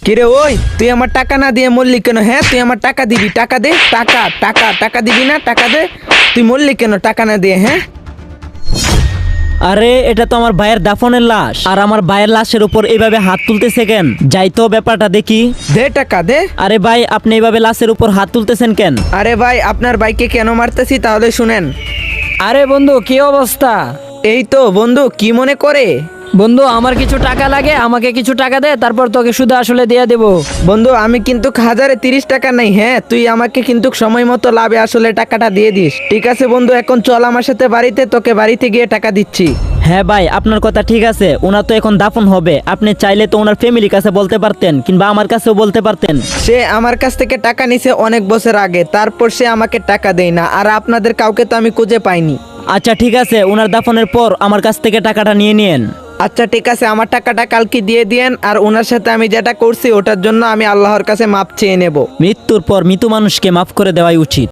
কিরে ওই, তুই আমার টাকা না দিয়ে মরলি কেন? হ্যাঁ, তুই আমার টাকা দিবি, টাকা দে, টাকা টাকা টাকা দিবি না? টাকা দে। তুই মরলি কেন টাকা না দিয়ে? হ্যাঁ, আরে এটা তো আমার ভাইয়ের দাফনের লাশ, আর আমার ভাইয়ের লাশের উপর এইভাবে হাত তুলতেছে কেন? যাই তো ব্যাপারটা দেখি। দে টাকা দে। আরে ভাই, আপনি এইভাবে লাশের উপর হাত তুলতেছেন কেন? আরে ভাই, আপনার বাইকে কেন মারতেছি তাহলে শুনেন। আরে বন্ধু, কি অবস্থা? এই তো বন্ধু, কি মনে করে? বন্ধু, আমার কিছু টাকা লাগে, আমাকে কিছু টাকা দে, তারপর তোকে শুধু আসলে দিয়ে দেবো। বন্ধু, আমি কিন্তু 1030 টাকা নাই। হ্যাঁ, তুই আমাকে কিন্তু সময় মতো লাভে আসলে টাকাটা দিয়ে দিস। ঠিক আছে বন্ধু, এখন চল আমার সাথে বাড়িতে, তোকে বাড়িতে গিয়ে টাকা দিচ্ছি। হ্যাঁ ভাই, আপনার কথা ঠিক আছে। ওনার তো এখন দাফন হবে, আপনি চাইলে তো ওনার ফ্যামিলির কাছে বলতে পারতেন, কিংবা আমার কাছেও বলতে পারতেন। সে আমার কাছ থেকে টাকা নিছে অনেক বছর আগে, তারপর সে আমাকে টাকা দেয় না, আর আপনাদের কাউকে তো আমি খুঁজে পাইনি। আচ্ছা ঠিক আছে, ওনার দাফনের পর আমার কাছ থেকে টাকাটা নিয়ে নিন। আচ্ছা ঠিক আছে, আমার টাকাটা কালকে দিয়ে দিয়েন, আর ওনার সাথে আমি যেটা করছি ওটার জন্য আমি আল্লাহর কাছে মাপ চেয়ে নেব। মৃত্যুর পর মৃত মানুষকে মাফ করে দেওয়াই উচিত।